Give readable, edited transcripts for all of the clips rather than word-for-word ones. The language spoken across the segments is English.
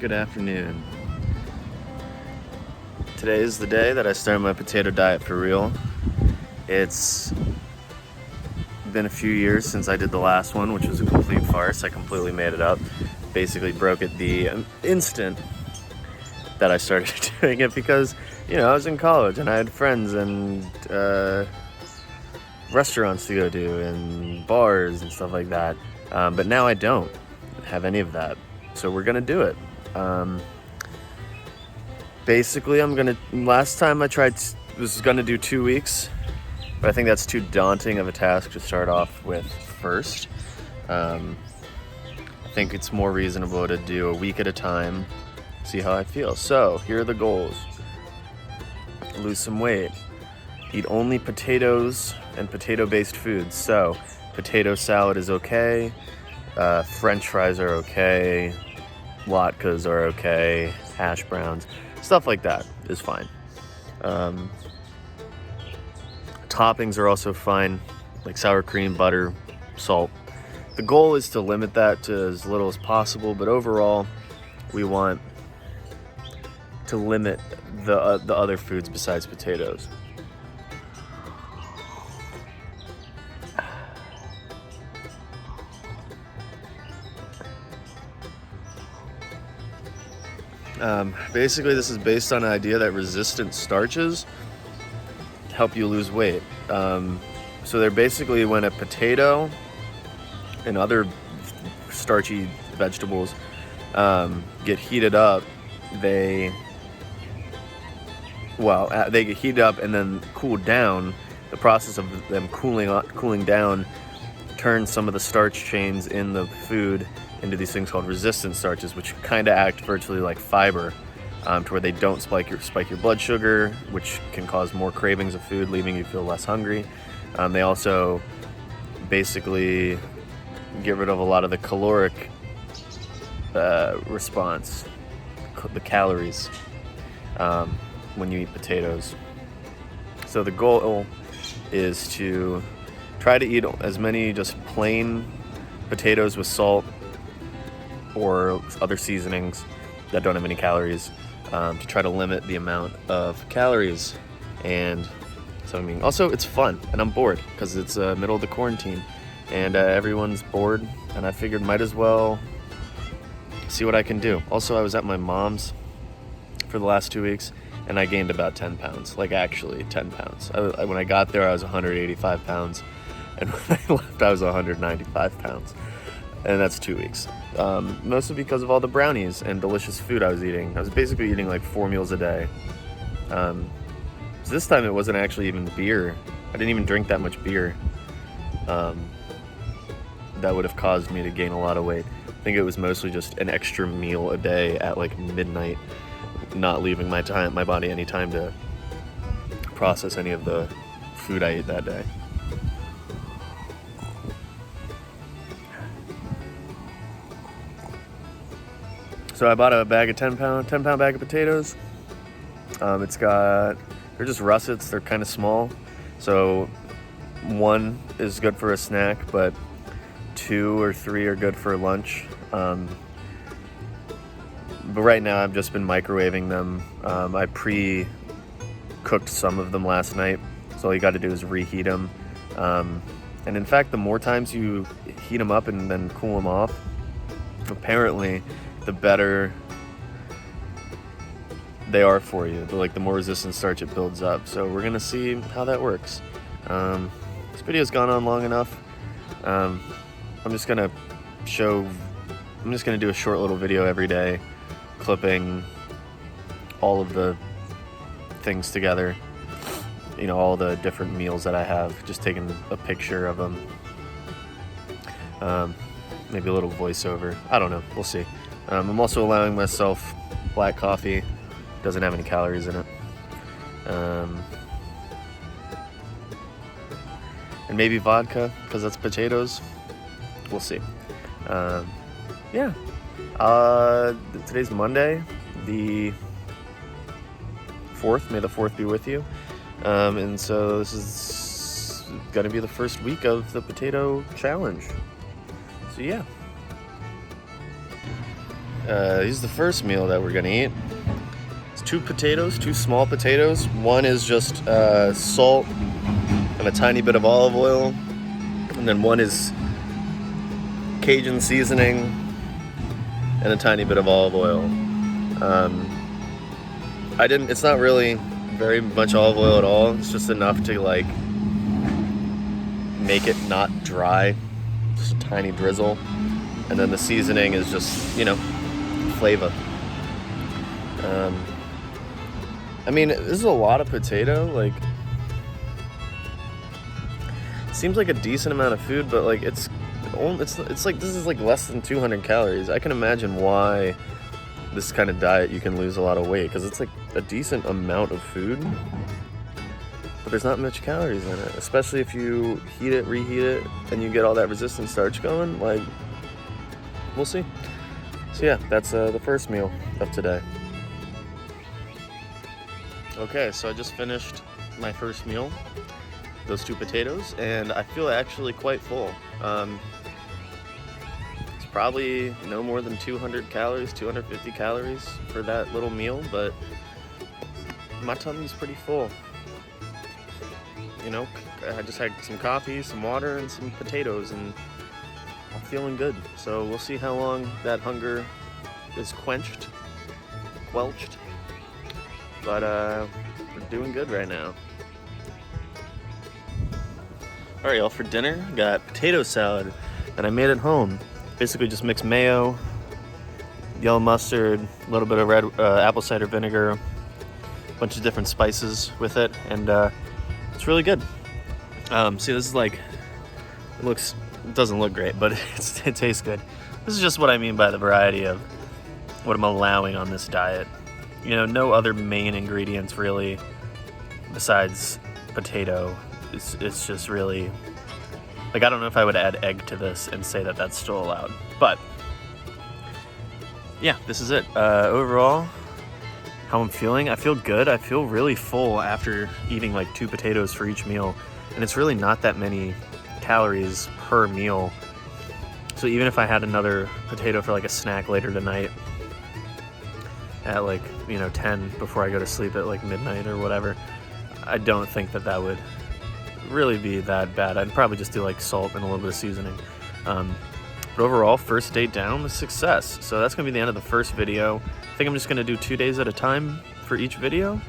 Good afternoon. Today is the day that I started my potato diet for real. It's been a few years since I did the last one, which was a complete farce. I completely made it up. Basically broke it the instant that I started doing it because, I was in college and I had friends and restaurants to go to and bars and stuff like that. But now I don't have any of that. So we're gonna do it. Basically, last time I tried, was gonna do 2 weeks, but I think that's too daunting of a task to start off with first. I think it's more reasonable to do a week at a time, see how I feel. So here are the goals. Lose some weight. Eat only potatoes and potato-based foods. So potato salad is okay, French fries are okay, latkes are okay, hash browns, stuff like that is fine. Toppings are also fine, like sour cream, butter, salt. The goal is to limit that to as little as possible, but overall, we want to limit the other foods besides potatoes. Basically, this is based on an idea that resistant starches help you lose weight. So they're basically when a potato and other starchy vegetables get heated up, they get heated up and then cooled down. The process of them cooling down turns some of the starch chains in the food into these things called resistant starches, which kind of act virtually like fiber, to where they don't spike your blood sugar, which can cause more cravings of food, leaving you feel less hungry. They also basically get rid of a lot of the caloric response, the calories, when you eat potatoes. So the goal is to try to eat as many just plain potatoes with salt or other seasonings that don't have any calories, to try to limit the amount of calories. And so, also it's fun, and I'm bored because it's middle of the quarantine, and everyone's bored, and I figured might as well see what I can do. Also, I was at my mom's for the last 2 weeks, and I gained about 10 pounds, like actually 10 pounds. When I got there, I was 185 pounds, and when I left, I was 195 pounds. And that's 2 weeks. Mostly because of all the brownies and delicious food I was eating. I was basically eating like 4 meals a day. So this time it wasn't actually even beer. I didn't even drink that much beer. That would have caused me to gain a lot of weight. I think it was mostly just an extra meal a day at like midnight, not leaving my body any time to process any of the food I ate that day. So I bought a bag of 10 pound bag of potatoes. They're just Russets. They're kind of small. So 1 is good for a snack, but 2 or 3 are good for lunch. But right now I've just been microwaving them. I pre-cooked some of them last night. So all you got to do is reheat them. And in fact, the more times you heat them up and then cool them off, apparently the better they are for you. The more resistant starch it builds up. So we're gonna see how that works. This video's gone on long enough. I'm just gonna do a short little video every day, clipping all of the things together. All the different meals that I have, just taking a picture of them. Maybe a little voiceover. I don't know. We'll see. I'm also allowing myself black coffee. Doesn't have any calories in it. And maybe vodka, because that's potatoes. We'll see. Today's Monday, the 4th. May the 4th be with you. And so this is going to be the first week of the potato challenge. So yeah. This is the first meal that we're gonna eat. It's 2 potatoes, 2 small potatoes. One is just salt and a tiny bit of olive oil, and then one is Cajun seasoning and a tiny bit of olive oil. It's not really very much olive oil at all. It's just enough to like make it not dry, just a tiny drizzle. And then the seasoning is just, you know, flavor. I mean, this is a lot of potato. Like, it seems like a decent amount of food, but like it's like this is like less than 200 calories. I can imagine why this kind of diet you can lose a lot of weight, because it's like a decent amount of food, but there's not much calories in it, especially if you heat it, reheat it, and you get all that resistant starch going. Like, we'll see. So yeah, that's the first meal of today. Okay, so I just finished my first meal, those 2 potatoes, and I feel actually quite full. It's probably no more than 200 calories, 250 calories for that little meal, but my tummy's pretty full. You know, I just had some coffee, some water, and some potatoes, and I'm feeling good. So we'll see how long that hunger is quenched. But we're doing good right now. All right, y'all, for dinner, got potato salad that I made at home. Basically just mix mayo, yellow mustard, a little bit of red apple cider vinegar, a bunch of different spices with it, and it's really good. See, this is like, it doesn't look great, but it tastes good. This is just what I mean by the variety of what I'm allowing on this diet. You know, no other main ingredients really besides potato. It's just really, like, I don't know if I would add egg to this and say that that's still allowed. But yeah, this is it. Overall, how I'm feeling, I feel good. I feel really full after eating like 2 potatoes for each meal, and it's really not that many calories per meal. So even if I had another potato for like a snack later tonight at like, 10 before I go to sleep at like midnight or whatever, I don't think that would really be that bad. I'd probably just do like salt and a little bit of seasoning. But overall, first day down was success. So that's gonna be the end of the first video. I think I'm just gonna do 2 days at a time for each video.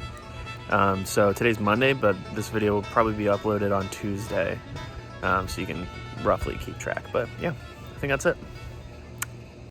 So today's Monday, but this video will probably be uploaded on Tuesday. So you can roughly keep track. But yeah, I think that's it.